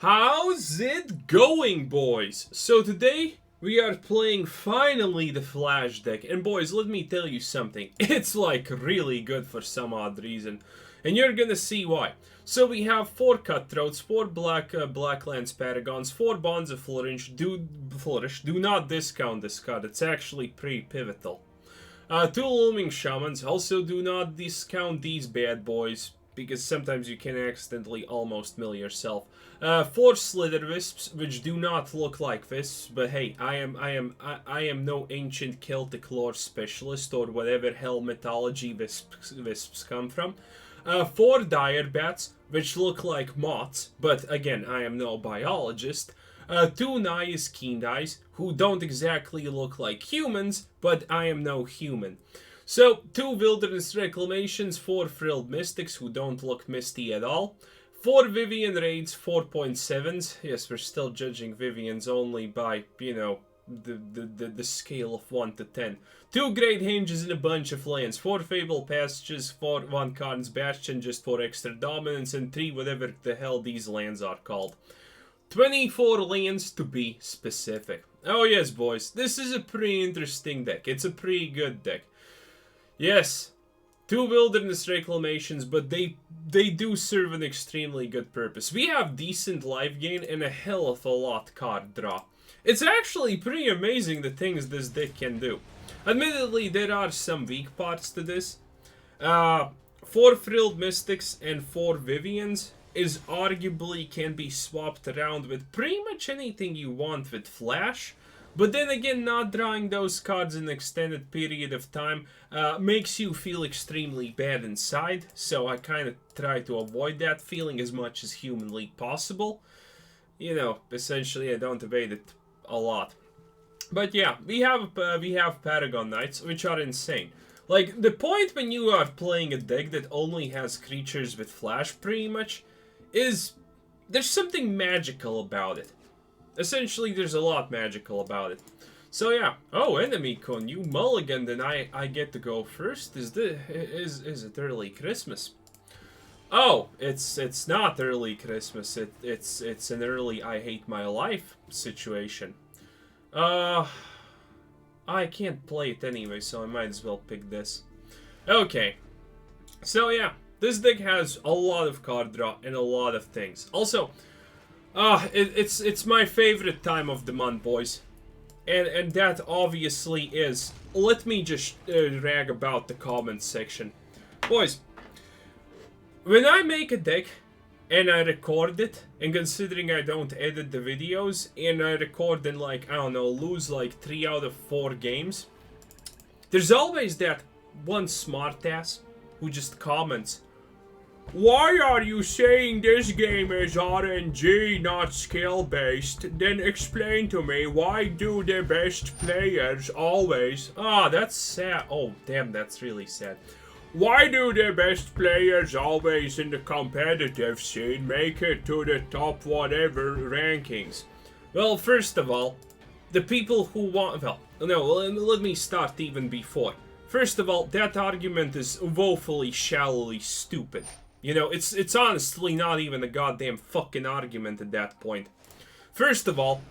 How's it going, boys? So today we are playing finally the Flash deck, and boys, let me tell you something. It's like really good for some odd reason, and you're gonna see why. So we have 4 Cutthroats, 4 Blacklance Paragons, 4 Bonds of Flourishing. Do not discount this card, it's actually pretty pivotal. 2 Loaming Shamans, also do not discount these bad boys, because sometimes you can accidentally almost mill yourself. 4 Slitherwisps, which do not look like wisps, but hey, I am no ancient Celtic lore specialist or whatever hell mythology wisps come from. 4 Dirge Bats, which look like moths, but again, I am no biologist. 2 Nylea Keen Eyes, who don't exactly look like humans, but I am no human. So, 2 Wilderness Reclamations, 4 Frilled Mystics, who don't look misty at all. 4 Vivien Raids, 4.7s. Yes, we're still judging Vivien's only by, you know, the scale of 1 to 10. 2 Great Henges and a bunch of lands. 4 Fabled Passages, 1 Karn's Bastion just for extra dominance, and 3 whatever the hell these lands are called. 24 lands to be specific. Oh yes, boys, this is a pretty interesting deck. It's a pretty good deck. Yes, 2 Wilderness Reclamations, but they do serve an extremely good purpose. We have decent life gain and a hell of a lot card draw. It's actually pretty amazing the things this deck can do. Admittedly, there are some weak parts to this. 4 Frilled Mystics and 4 Viviens is arguably can be swapped around with pretty much anything you want with Flash. But then again, not drawing those cards in an extended period of time makes you feel extremely bad inside. So I kind of try to avoid that feeling as much as humanly possible. You know, essentially I don't evade it a lot. But yeah, we have Paragon Knights, which are insane. Like, the point when you are playing a deck that only has creatures with Flash pretty much is there's something magical about it. Essentially, there's a lot magical about it. So yeah. Oh, enemy con, you mulligan, then I get to go first. Is it early Christmas? Oh, it's not early Christmas. It's an early I hate my life situation. I can't play it anyway, so I might as well pick this. Okay. So yeah, this deck has a lot of card draw and a lot of things. Also, it's my favorite time of the month, boys. And that obviously is... Let me just rag about the comments section. Boys, when I make a deck and I record it, and considering I don't edit the videos, and I record and like, I don't know, lose like 3 out of 4 games, there's always that one smartass who just comments, "Why are you saying this game is RNG, not skill-based? Then explain to me, why do the best players always..." Ah, that's sad. Oh, damn, that's really sad. "Why do the best players always in the competitive scene make it to the top whatever rankings?" Well, first of all, the people who want... Well, no, let me start even before. First of all, that argument is woefully shallowly stupid. You know, it's honestly not even a goddamn fucking argument at that point. First of all,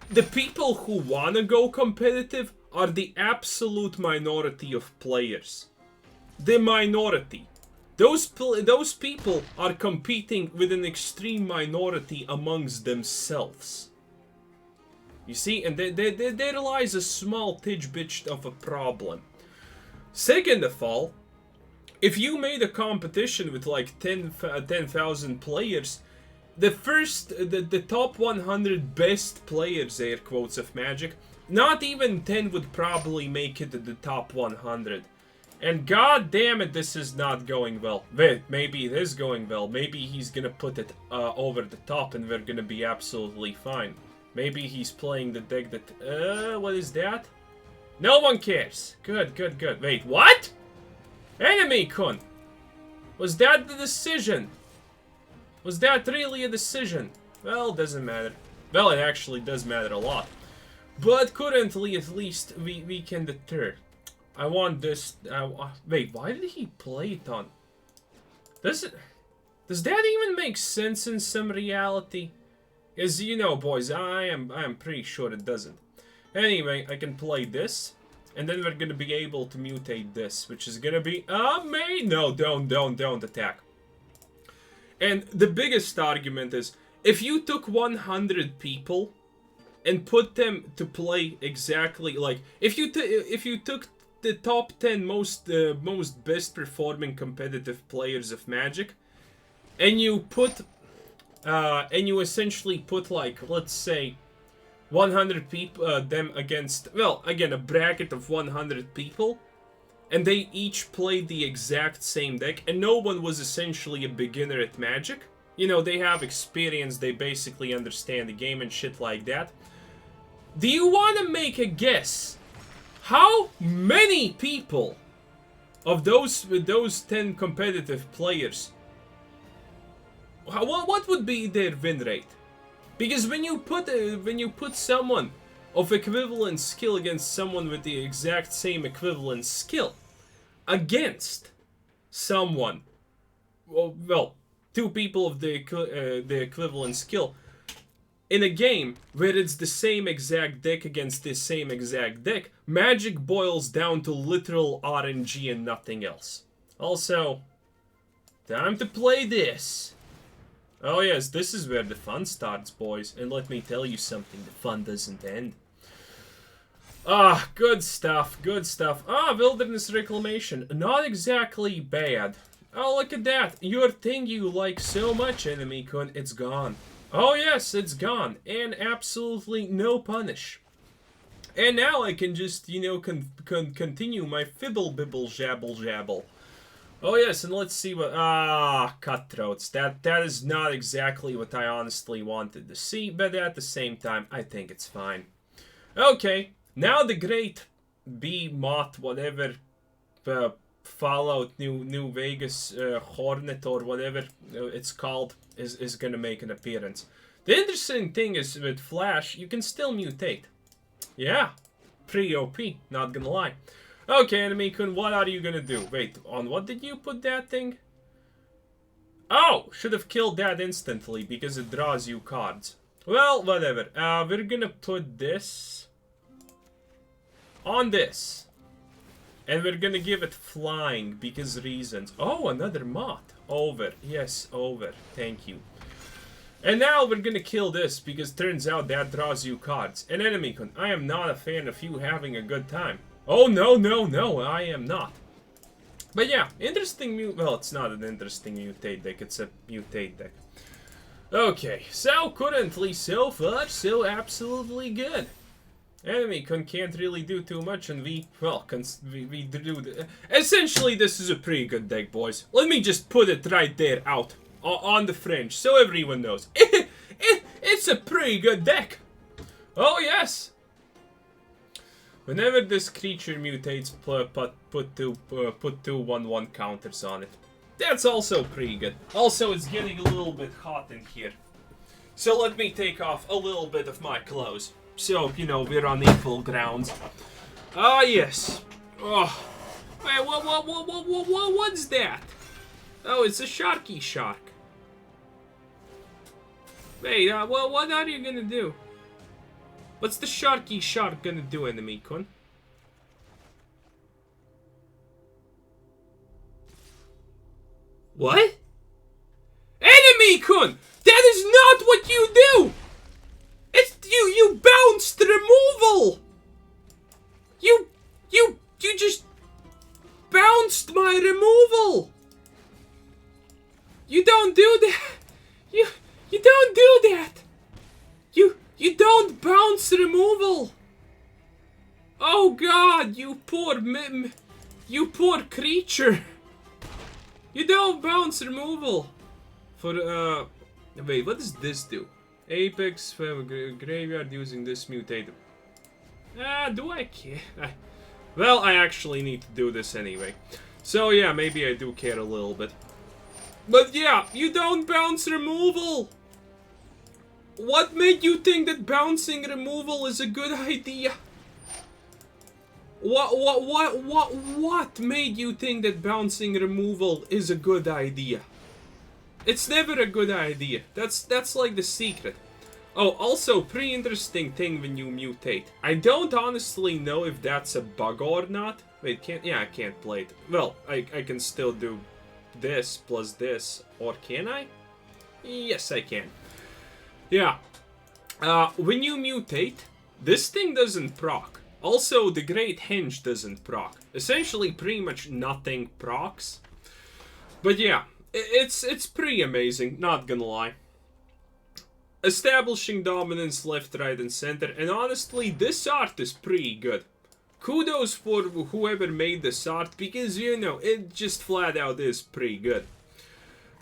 the people who wanna go competitive are the absolute minority of players. The minority. Those people are competing with an extreme minority amongst themselves. You see, and there lies a small tidbit of a problem. Second of all, if you made a competition with like 10,000 players, the top 100 best players, air quotes, of Magic, not even 10 would probably make it to the top 100. And god damn it, this is not going well. Wait, maybe it is going well. Maybe he's gonna put it over the top and we're gonna be absolutely fine. Maybe he's playing the deck that... what is that? No one cares. Good, good, good. Wait, what? Enemy kun! Was that the decision? Was that really a decision? Well, doesn't matter. Well, it actually does matter a lot. But currently, at least, we can deter. I want this... wait, why did he play it on? Does that even make sense in some reality? As you know, boys, I am pretty sure it doesn't. Anyway, I can play this, and then we're gonna be able to mutate this, which is gonna be amazing. No, don't attack. And the biggest argument is, if you took 100 people and put them to play exactly like, if you took the top 10 most best performing competitive players of Magic, and you put and you essentially put, like, let's say 100 people them against, well, again, a bracket of 100 people, and they each played the exact same deck, and no one was essentially a beginner at Magic. You know, they have experience, they basically understand the game and shit like that. Do you want to make a guess how many people of those 10 competitive players, what would be their win rate? Because when you put someone of equivalent skill against someone with the exact same equivalent skill against someone, well, two people of the equivalent skill in a game where it's the same exact deck against the same exact deck, Magic boils down to literal RNG and nothing else. Also, time to play this. Oh yes, this is where the fun starts, boys. And let me tell you something, the fun doesn't end. Ah, good stuff, good stuff. Ah, Wilderness Reclamation. Not exactly bad. Oh, look at that. Your thing you like so much, enemy kun, it's gone. Oh yes, it's gone. And absolutely no punish. And now I can just, you know, continue my fibble bibble jabble jabble. Oh yes, and let's see what... Ah, Cutthroats. That is not exactly what I honestly wanted to see, but at the same time, I think it's fine. Okay, now the Great Moth, whatever, Fallout New Vegas Hornet or whatever it's called, is gonna make an appearance. The interesting thing is with Flash, you can still mutate. Yeah, pretty OP, not gonna lie. Okay, enemy kun, what are you gonna do? Wait, on what did you put that thing? Oh, should have killed that instantly because it draws you cards. Well, whatever. We're gonna put this on this. And we're gonna give it flying because reasons. Oh, another moth. Over. Yes, over. Thank you. And now we're gonna kill this because turns out that draws you cards. And enemy kun, I am not a fan of you having a good time. Oh, no, I am not. But yeah, interesting well, it's not an interesting mutate deck, it's a mutate deck. Okay, so currently, so far, so absolutely good. Enemy can't really do too much, and we do... Essentially, this is a pretty good deck, boys. Let me just put it right there out, on the fringe, so everyone knows. It's a pretty good deck. Oh, yes. Whenever this creature mutates, put two 1/1 counters on it. That's also pretty good. Also, it's getting a little bit hot in here. So let me take off a little bit of my clothes. So, you know, we're on equal grounds. Ah, yes. Oh. Wait, what's that? Oh, it's a sharky shark. Wait, what are you gonna do? What's the sharky shark gonna do, enemy kun? What? Enemy kun! That is not what you do! It's you bounced removal! You just bounced my removal! You don't do that! You don't do that! You don't bounce removal! Oh god, you poor creature! You don't bounce removal! For, wait, what does this do? Apex, graveyard using this mutated. Do I care? Well, I actually need to do this anyway. So yeah, maybe I do care a little bit. But yeah, you don't bounce removal! What made you think that bouncing removal is a good idea? What made you think that bouncing removal is a good idea? It's never a good idea. That's like the secret. Oh, also, pretty interesting thing when you mutate. I don't honestly know if that's a bug or not. Wait, I can't play it. Well, I can still do this plus this, or can I? Yes, I can. Yeah. When you mutate, this thing doesn't proc. Also, the Great Henge doesn't proc. Essentially, pretty much nothing procs. But yeah, it's pretty amazing, not gonna lie. Establishing dominance left, right, and center, and honestly, this art is pretty good. Kudos for whoever made this art, because, you know, it just flat out is pretty good.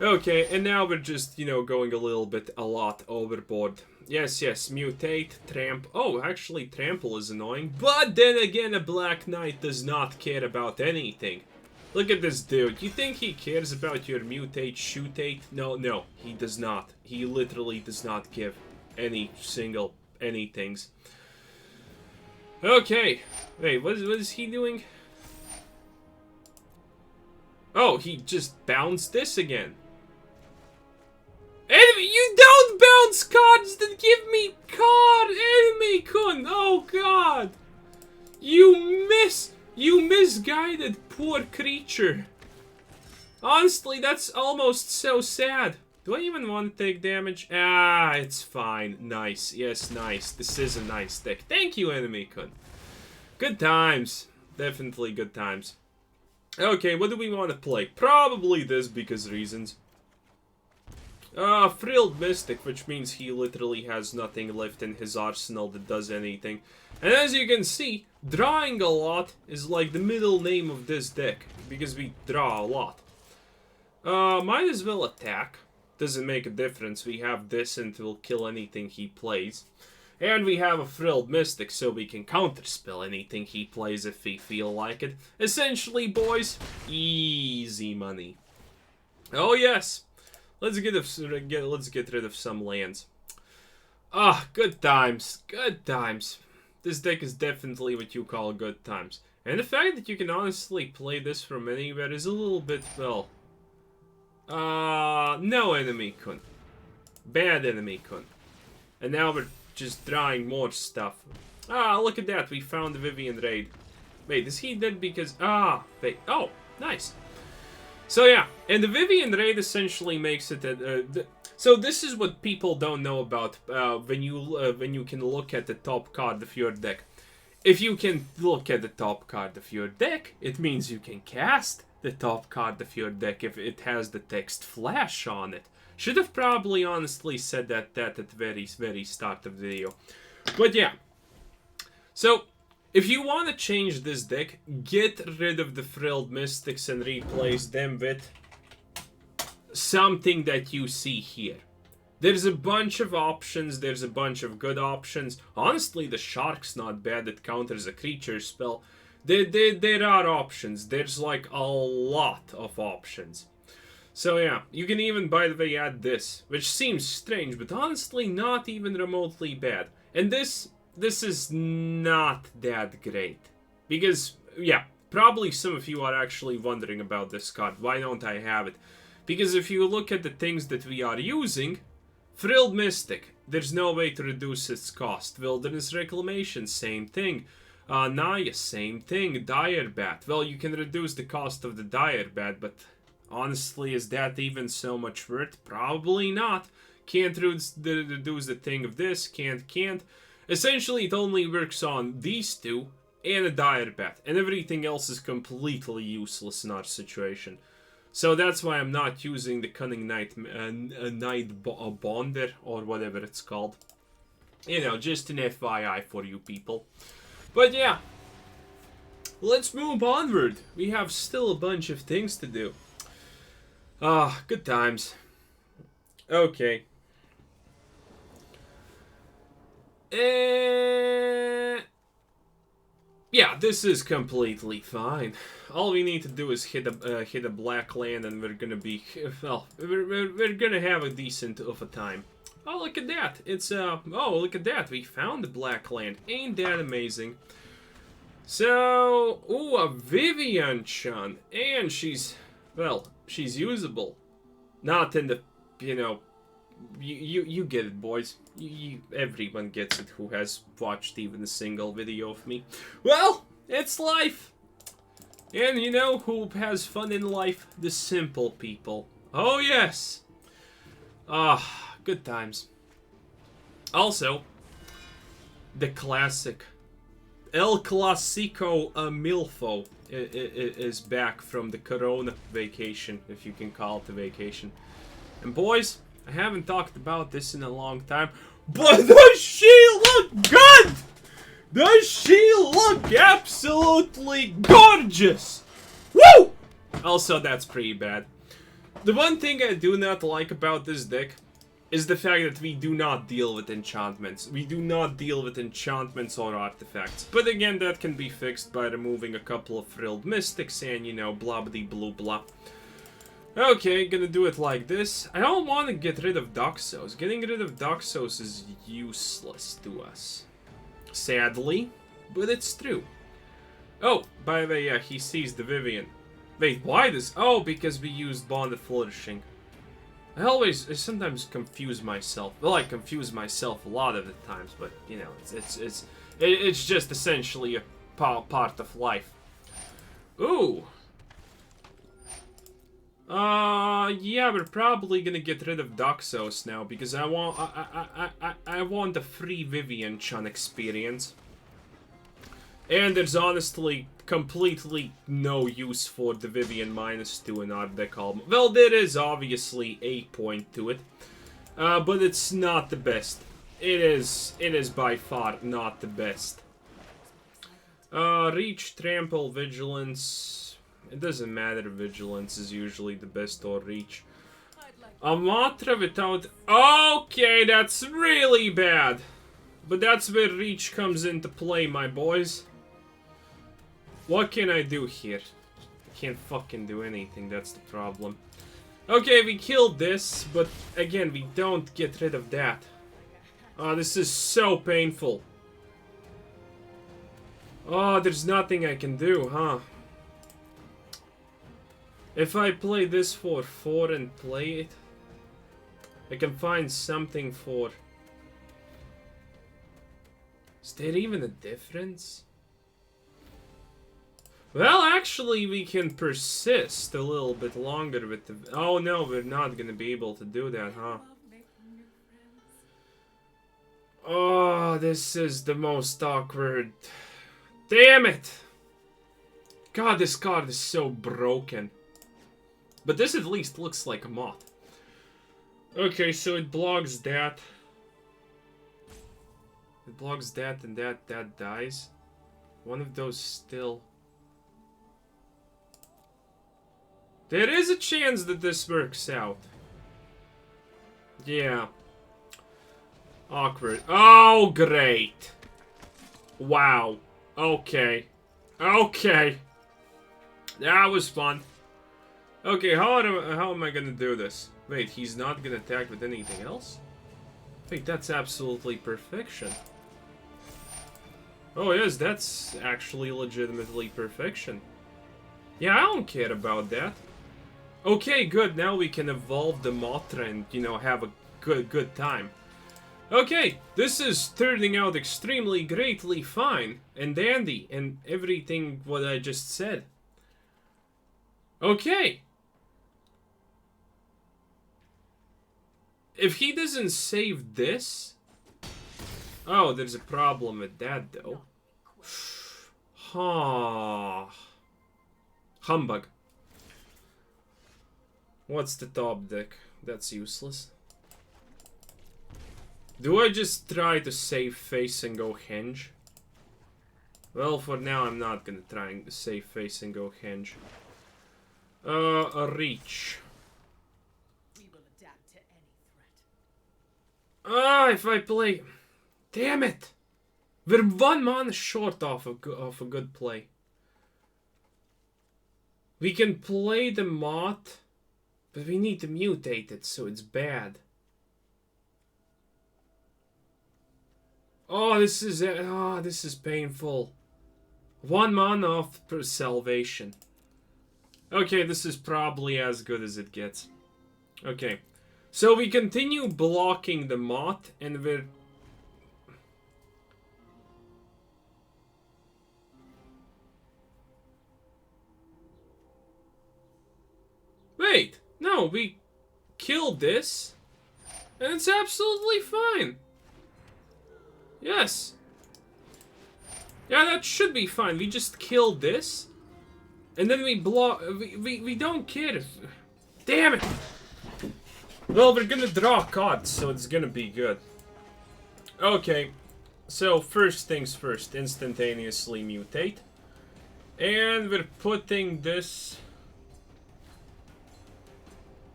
Okay, and now we're just, you know, going a lot overboard. Yes, mutate, oh, actually, trample is annoying, but then again, a Black Knight does not care about anything. Look at this dude. You think he cares about your mutate, shootate? No, he does not. He literally does not give any single anythings. Okay. Wait, what is he doing? Oh, he just bounced this again. Enemy, you don't bounce cards that give me card, enemy kun. Oh god. You misguided poor creature. Honestly, that's almost so sad. Do I even want to take damage? Ah, it's fine. Nice. Yes, nice. This is a nice deck. Thank you, enemy-kun. Good times. Definitely good times. Okay, what do we want to play? Probably this because reasons. Frilled Mystic, which means he literally has nothing left in his arsenal that does anything. And as you can see, drawing a lot is like the middle name of this deck, because we draw a lot. Might as well attack. Doesn't make a difference. We have this and it will kill anything he plays. And we have a Frilled Mystic, so we can counterspell anything he plays if we feel like it. Essentially, boys, easy money. Oh yes. Let's get rid of some lands. Ah, good times. Good times. This deck is definitely what you call good times. And the fact that you can honestly play this from anywhere is a little bit, well... no enemy-kun. Bad enemy-kun. And now we're just drawing more stuff. Ah, look at that. We found the Vivien raid. Wait, is he dead because... Ah, wait. Oh, nice. So yeah, and the Vivien raid essentially makes it so this is what people don't know about when you can look at the top card of your deck. If you can look at the top card of your deck, it means you can cast the top card of your deck if it has the text flash on it. Should have probably honestly said that at the very start of the video. But yeah. So if you want to change this deck, get rid of the Frilled Mystics and replace them with something that you see here. There's a bunch of options, there's a bunch of good options. Honestly, the Shark's not bad, it counters a creature spell. There are options, there's like a lot of options. So yeah, you can even, by the way, add this, which seems strange, but honestly not even remotely bad. And this is not that great. Because, yeah, probably some of you are actually wondering about this card. Why don't I have it? Because if you look at the things that we are using, Frilled Mystic, there's no way to reduce its cost. Wilderness Reclamation, same thing. Nylea, same thing. Dirge Bat, well, you can reduce the cost of the Dirge Bat, but honestly, is that even so much worth? Probably not. Can't reduce the thing of this, can't. Essentially, it only works on these two and a Dirge Bat, and everything else is completely useless in our situation. So that's why I'm not using the Cunning Knight, Bonder, or whatever it's called. You know, just an FYI for you people. But yeah, let's move onward. We have still a bunch of things to do. Ah, good times. Okay. Yeah, this is completely fine. All we need to do is hit a black land, and we're gonna be, well, we're gonna have a decent of a time. Oh, look at that! It's oh, look at that! We found the black land. Ain't that amazing? So, ooh, a Vivien-chan, and she's, well, she's usable. Not in the, you know, You get it, boys. Everyone gets it who has watched even a single video of me. Well, it's life. And you know who has fun in life? The simple people. Oh yes. Ah, good times. Also, the classic El Clasico Milfo is back from the Corona vacation, if you can call it a vacation. And boys, I haven't talked about this in a long time, but does she look good? Does she look absolutely gorgeous? Woo! Also, that's pretty bad. The one thing I do not like about this deck is the fact that we do not deal with enchantments. We do not deal with enchantments or artifacts. But again, that can be fixed by removing a couple of Frilled Mystics and, you know, blah blah blah blah. Okay, gonna do it like this. I don't want to get rid of Doxos. Getting rid of Doxos is useless to us. Sadly, but it's true. Oh, by the way, yeah, he sees the Vivien. Wait, why this? Oh, because we used Bond of Flourishing. I sometimes confuse myself. Well, I confuse myself a lot of the times, but, you know, it's just essentially a part of life. Ooh. Yeah, we're probably gonna get rid of Doxos now because I want a free Vivien Chun experience. And there's honestly completely no use for the Vivien -2 in our deck almost. Well, there is obviously a point to it, but it's not the best. It is by far not the best. Reach, Trample, Vigilance. It doesn't matter, Vigilance is usually the best, or Reach. Amatra without... Okay, that's really bad. But that's where Reach comes into play, my boys. What can I do here? I can't fucking do anything, that's the problem. Okay, we killed this, but again, we don't get rid of that. Oh, this is so painful. Oh, there's nothing I can do, huh? If I play this for 4 and play it, I can find something for... Is there even a difference? Well, actually, we can persist a little bit longer with the... Oh no, we're not gonna be able to do that, huh? Oh, this is the most awkward... Damn it! God, this card is so broken. But this at least looks like a moth. Okay, so it blocks that. It blocks that and that dies. One of those still... There is a chance that this works out. Yeah. Awkward. Oh, great. Wow. Okay. Okay. That was fun. Okay, how am I gonna do this? Wait, he's not gonna attack with anything else? Wait, that's absolutely perfection. Oh yes, that's actually legitimately perfection. Yeah, I don't care about that. Okay, good, now we can evolve the Mothra and, you know, have a good time. Okay, this is turning out extremely greatly fine and dandy and everything what I just said. Okay. If he doesn't save this... Oh, there's a problem with that, though. Huh. Humbug. What's the top deck? That's useless. Do I just try to save face and go Henge? Well, for now, I'm not gonna try to save face and go Henge. A Reach. Ah, if I play... Damn it! We're 1 mana short off a good play. We can play the Moth, but we need to mutate it, so it's bad. Oh, this is painful. 1 mana off per salvation. Okay, this is probably as good as it gets. Okay. So we continue blocking the moth, and we're... Wait, no, we killed this, and it's absolutely fine. Yes. Yeah, that should be fine. We just killed this, and then we block... We don't care if... Damn it! Well, we're gonna draw cards, so it's gonna be good. Okay, so first things first, instantaneously mutate. And we're putting this...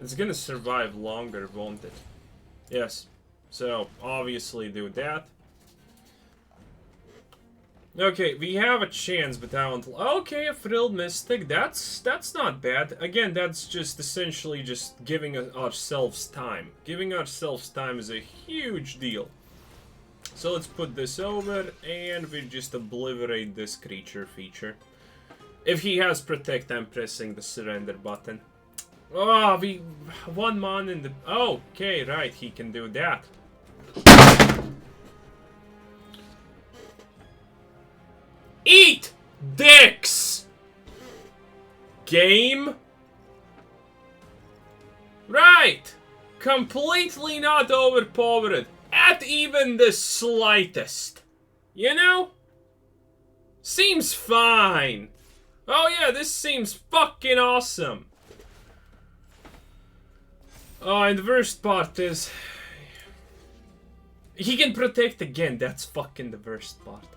It's gonna survive longer, won't it? Yes. So, obviously do that. Okay, we have a chance, but I don't... Okay, a Frilled Mystic, that's not bad. Again, that's just essentially just giving ourselves time. Giving ourselves time is a huge deal. So let's put this over, and we just obliterate this creature feature. If he has Protect, I'm pressing the surrender button. Oh, we... 1 mana in the... Oh, okay, right, he can do that. Eat dicks! Game? Right! Completely not overpowered. At even the slightest. You know? Seems fine. Oh yeah, this seems fucking awesome. Oh, and the worst part is... He can protect again, that's fucking the worst part.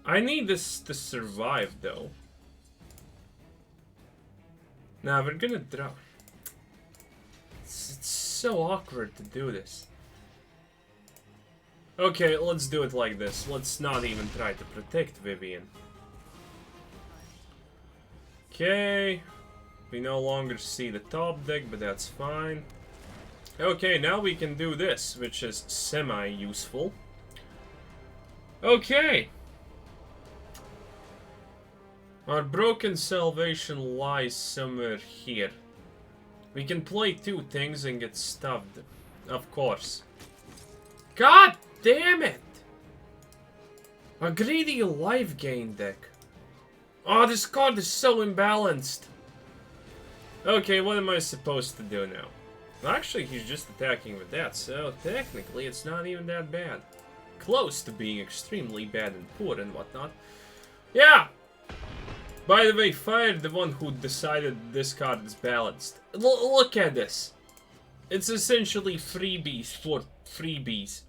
I need this to survive, though. Now, we're gonna draw. It's so awkward to do this. Okay, let's do it like this. Let's not even try to protect Vivien. Okay. We no longer see the top deck, but that's fine. Okay, now we can do this, which is semi-useful. Okay. Our broken salvation lies somewhere here. We can play 2 things and get stuffed. Of course. God damn it! A greedy life gain deck. Oh, this card is so imbalanced. Okay, what am I supposed to do now? Well, actually, he's just attacking with that, so technically it's not even that bad. Close to being extremely bad and poor and whatnot. Yeah! By the way, fired the one who decided this card is balanced. Look at this. It's essentially freebies for freebies.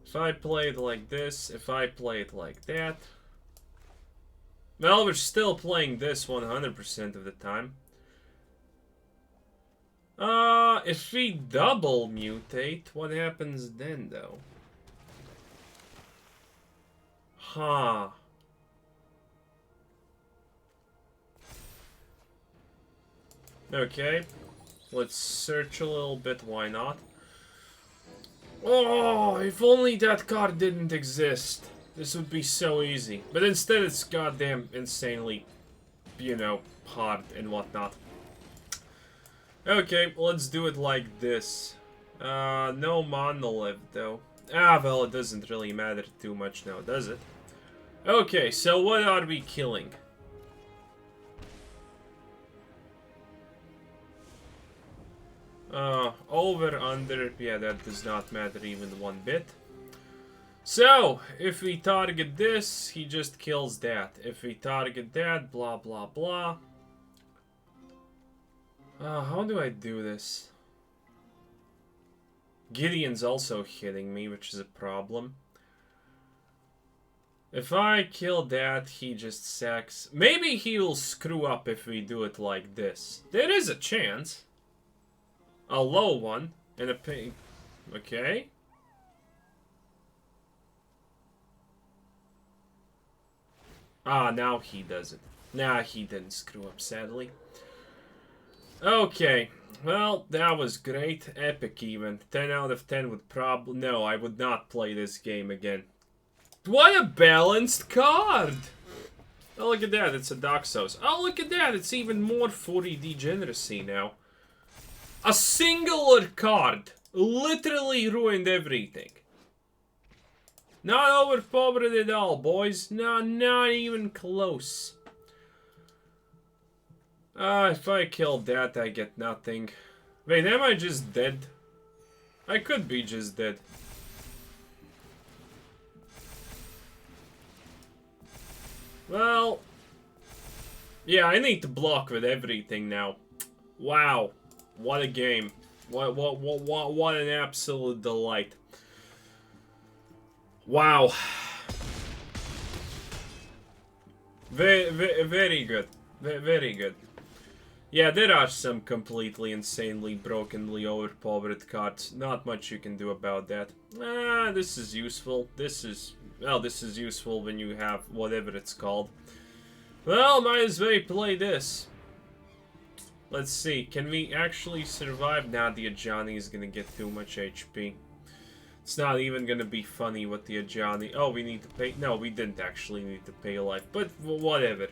If I play it like this, if I play it like that... Well, we're still playing this 100% of the time. If we double mutate, what happens then, though? Huh. Okay, let's search a little bit, why not? Oh, if only that card didn't exist. This would be so easy. But instead it's goddamn insanely, you know, hard and whatnot. Okay, let's do it like this. No monolith though. Ah, well, it doesn't really matter too much now, does it? Okay, so what are we killing? Over, under, yeah, that does not matter even 1 bit. So, if we target this, he just kills that. If we target that, blah, blah, blah. How do I do this? Gideon's also hitting me, which is a problem. If I kill that, he just sacks. Maybe he will screw up if we do it like this. There is a chance. A low one and a pink. Okay. Ah, now he does it. Nah, he didn't screw up, sadly. Okay. Well, that was great. Epic even. 10 out of 10 would probably... No, I would not play this game again. What a balanced card! Oh, look at that. It's a Doxos. Oh, look at that. It's even more 40 degeneracy now. A singular card literally ruined everything. Not overpowered at all, boys. No, not even close. If I kill that, I get nothing. Wait, am I just dead? I could be just dead. Well... yeah, I need to block with everything now. Wow. What a game. What an absolute delight. Wow. Very good. Very good. Yeah, there are some completely insanely brokenly overpowered cards. Not much you can do about that. This is useful. This is... well, this is useful when you have whatever it's called. Well, might as well play this. Let's see, can we actually survive? Nah, the Ajani is gonna get too much HP. It's not even gonna be funny with the Ajani. Oh, we need to pay... no, we didn't actually need to pay life, but whatever.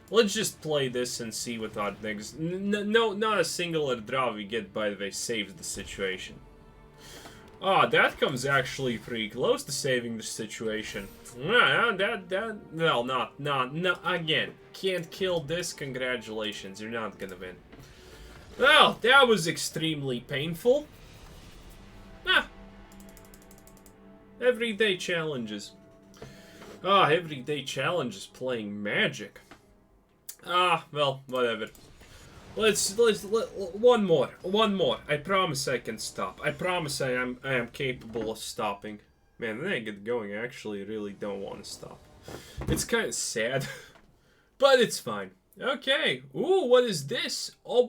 Let's just play this and see what our next... no, not a singular draw we get, by the way, saves the situation. Ah, that comes actually pretty close to saving the situation. Well, no, again. Can't kill this, congratulations, you're not gonna win. Well, that was extremely painful. Everyday challenges. Everyday challenges playing Magic. Well, whatever. One more. I promise I can stop. I promise I am capable of stopping. Man, when I get going, I actually really don't want to stop. It's kind of sad, but it's fine. Okay. Ooh, what is this? Oh,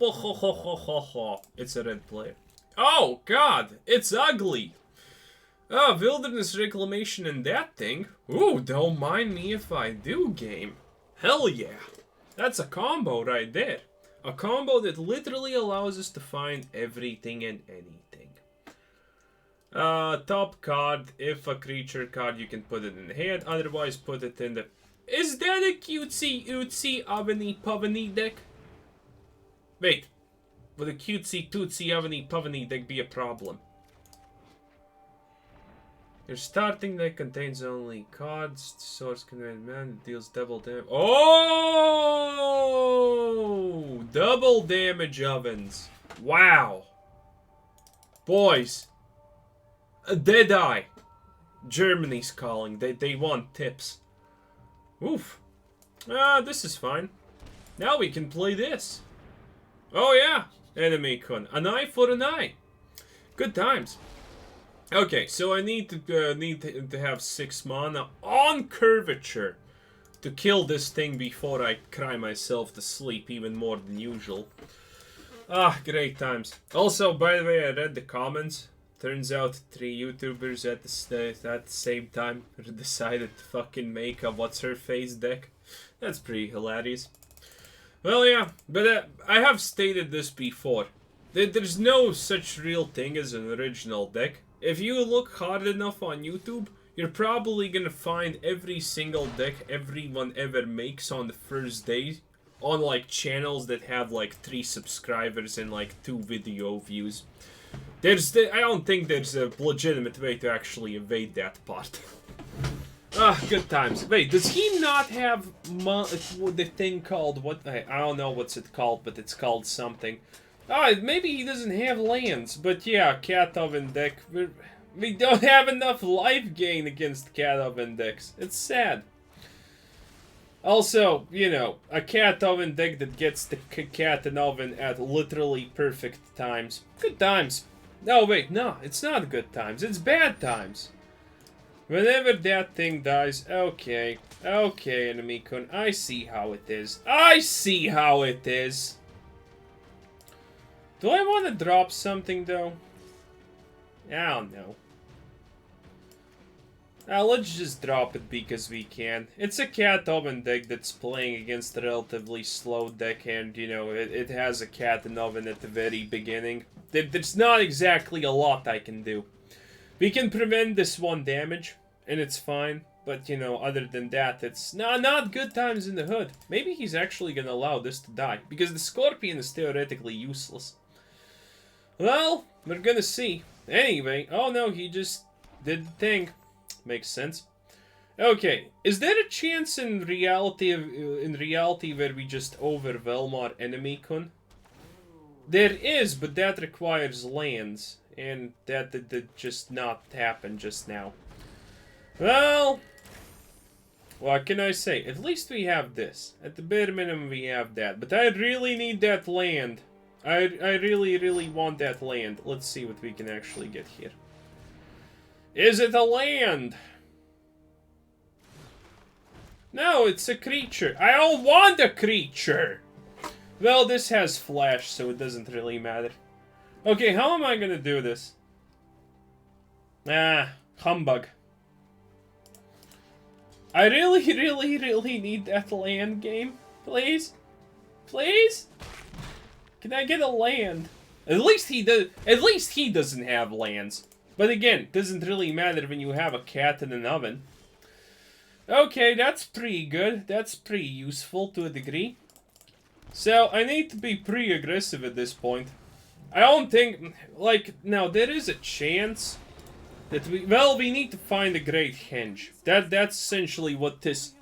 it's a red player. Oh God, it's ugly. Oh, Wilderness Reclamation and that thing. Ooh, don't mind me if I do, game. Hell yeah. That's a combo right there. A combo that literally allows us to find everything and anything. Top card. If a creature card, you can put it in the hand. Otherwise, put it in the... is that a cutesy ootsy oveny poveny deck? Wait. Would a cutesy tootsy oveny poveny deck be a problem? Your starting deck contains only cards. Source command man deals double damage. Oh! Double damage ovens. Wow. Boys. A dead eye. Germany's calling. They want tips. Oof. This is fine. Now we can play this. Oh yeah. Enemy kun. An eye for an eye. Good times. Okay, so I need to have 6 mana on curvature to kill this thing before I cry myself to sleep even more than usual. Great times. Also, by the way, I read the comments. Turns out 3 YouTubers at the same time decided to fucking make a what's-her-face deck. That's pretty hilarious. Well, yeah, but I have stated this before. There's no such real thing as an original deck. If you look hard enough on YouTube, you're probably gonna find every single deck everyone ever makes on the first day on like channels that have like 3 subscribers and like 2 video views. I don't think there's a legitimate way to actually evade that part. Good times. Wait, does he not have the thing called what? I don't know what's it called, but it's called something. Maybe he doesn't have lands, but yeah, Cat Oven deck. We don't have enough life gain against Cat Oven decks. It's sad. Also, you know, a Cat Oven deck that gets the Cat and Oven at literally perfect times. Good times. No, wait, no, it's not good times. It's bad times. Whenever that thing dies, okay, enemy kun, I see how it is. I see how it is. Do I want to drop something, though? I don't know. Let's just drop it because we can. It's a Cat Oven deck that's playing against a relatively slow deck, and, you know, it has a Cat and Oven at the very beginning. There's not exactly a lot I can do. We can prevent this 1 damage, and it's fine. But, you know, other than that, it's not good times in the hood. Maybe he's actually going to allow this to die, because the Scorpion is theoretically useless. Well, we're gonna see. Anyway, oh no, he just did the thing. Makes sense. Okay, is there a chance in reality where we just overwhelm our enemy, Kun? There is, but that requires lands, and that did just not happen just now. Well, what can I say? At least we have this. At the bare minimum, we have that. But I really need that land. I really, really want that land. Let's see what we can actually get here. Is it a land? No, it's a creature. I don't want a creature! Well, this has flash, so it doesn't really matter. Okay, how am I gonna do this? Ah, humbug. I really, really, really need that land game. Please? Please? Can I get a land? At least he does. At least he doesn't have lands. But again, doesn't really matter when you have a cat in an oven. Okay, that's pretty good. That's pretty useful to a degree. So, I need to be pretty aggressive at this point. I don't think, like, now there is a chance that we need to find a Great Henge. That's essentially what this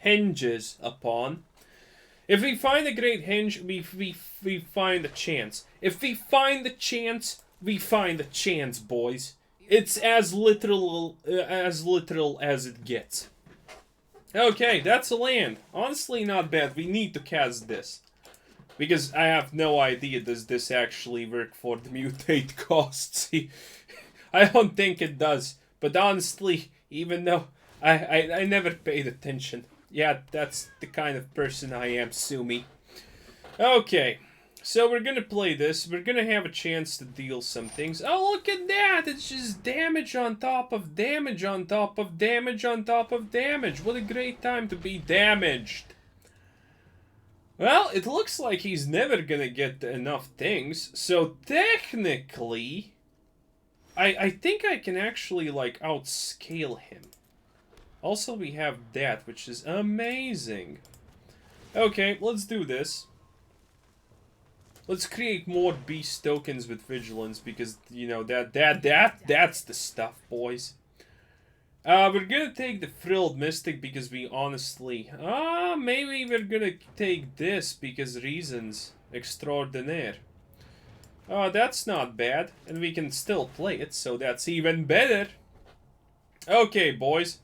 hinges upon. If we find a Great Henge, we find a chance. If we find the chance, we find a chance, boys. It's as literal as it gets. Okay, that's a land. Honestly, not bad. We need to cast this. Because I have no idea does this actually work for the mutate costs. I don't think it does. But honestly, even though I never paid attention. Yeah, that's the kind of person I am, sue me. Okay, so we're gonna play this. We're gonna have a chance to deal some things. Oh, look at that! It's just damage on top of damage on top of damage on top of damage. What a great time to be damaged. Well, it looks like he's never gonna get enough things. So technically, I think I can actually, like, outscale him. Also, we have that, which is amazing. Okay, let's do this. Let's create more beast tokens with vigilance because, you know, that's the stuff, boys. We're gonna take the Frilled Mystic because we honestly... maybe we're gonna take this because reasons extraordinaire. Oh, that's not bad. And we can still play it, so that's even better. Okay, boys.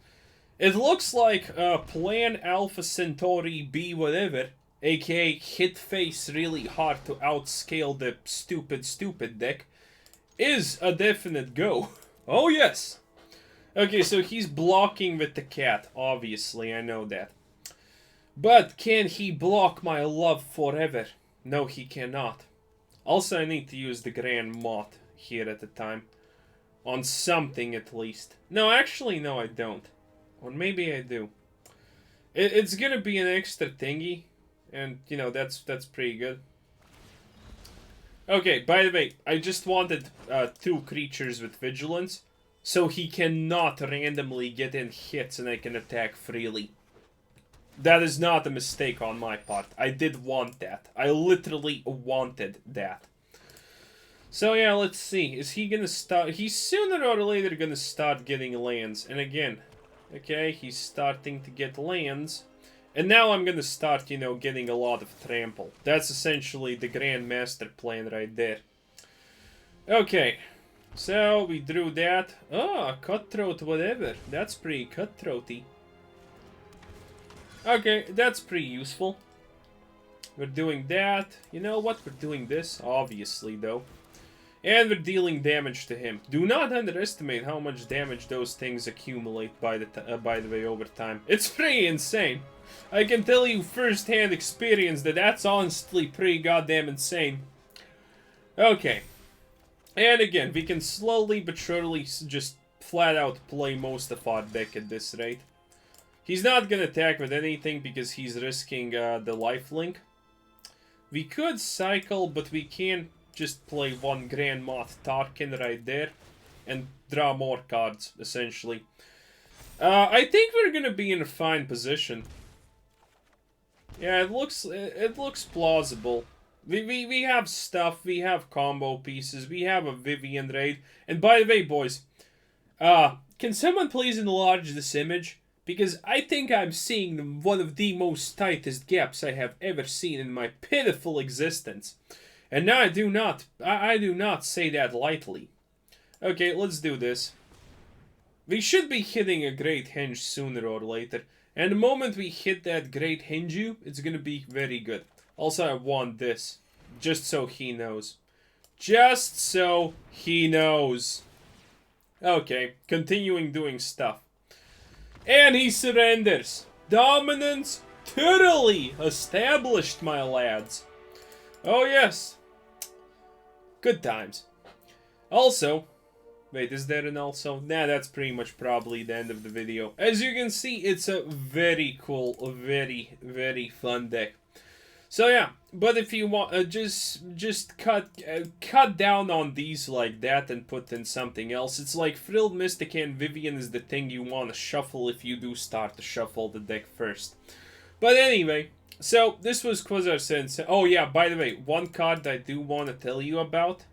It looks like Plan Alpha Centauri B whatever, aka hit face really hard to outscale the stupid deck, is a definite go. Oh yes! Okay, so he's blocking with the cat, obviously, I know that. But can he block my love forever? No, he cannot. Also, I need to use the Grand Moth here at the time. On something, at least. No, actually, no, I don't. Or maybe I do. It's gonna be an extra thingy. And, you know, that's pretty good. Okay, by the way, I just wanted 2 creatures with vigilance. So he cannot randomly get in hits and I can attack freely. That is not a mistake on my part. I did want that. I literally wanted that. So yeah, let's see. Is he gonna start... He's sooner or later gonna start getting lands. And again, okay, he's starting to get lands. And now I'm gonna start, you know, getting a lot of trample. That's essentially the Grand Master plan right there. Okay. So, we drew that. Oh, Cutthroat whatever. That's pretty cutthroaty. Okay, that's pretty useful. We're doing that. You know what? We're doing this, obviously, though. And we're dealing damage to him. Do not underestimate how much damage those things accumulate by the way over time. It's pretty insane. I can tell you first-hand experience that that's honestly pretty goddamn insane. Okay. And again, we can slowly but surely just flat out play most of our deck at this rate. He's not gonna attack with anything because he's risking the lifelink. We could cycle, but we can't just play one Grand Moth Tarkin right there and draw more cards, essentially. I think we're gonna be in a fine position. Yeah, it looks plausible. We have stuff, we have combo pieces, we have a Vivien raid. And by the way, boys, can someone please enlarge this image? Because I think I'm seeing one of the most tightest gaps I have ever seen in my pitiful existence. And now I do not say that lightly. Okay, let's do this. We should be hitting a Great Henge sooner or later. And the moment we hit that Great Henge, it's gonna be very good. Also, I want this. Just so he knows. Just so he knows. Okay, continuing doing stuff. And he surrenders. Dominance thoroughly established, my lads. Oh yes. Good times. Also, wait, is there an also? Nah, that's pretty much probably the end of the video. As you can see, it's a very cool, very, very fun deck. So yeah, but if you want, just cut down on these like that and put in something else. It's like Frilled Mystic and Vivien is the thing you want to shuffle if you do start to shuffle the deck first. But anyway, so this was Quasar Sensei. Oh yeah, by the way, one card I do want to tell you about.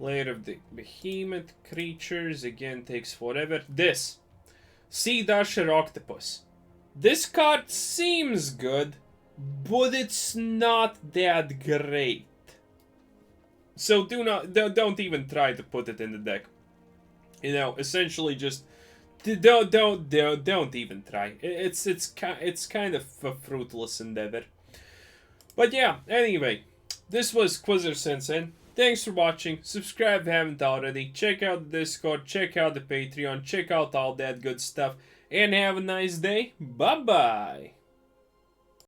Layer of the Behemoth creatures, again takes forever. This, Sea Dasher Octopus. This card seems good, but it's not that great. So don't even try to put it in the deck. You know, essentially just don't even try. It's kind of a fruitless endeavor. But yeah, anyway, this was Quasar Sensei. Thanks for watching. Subscribe if you haven't already. Check out the Discord. Check out the Patreon. Check out all that good stuff. And have a nice day. Bye-bye.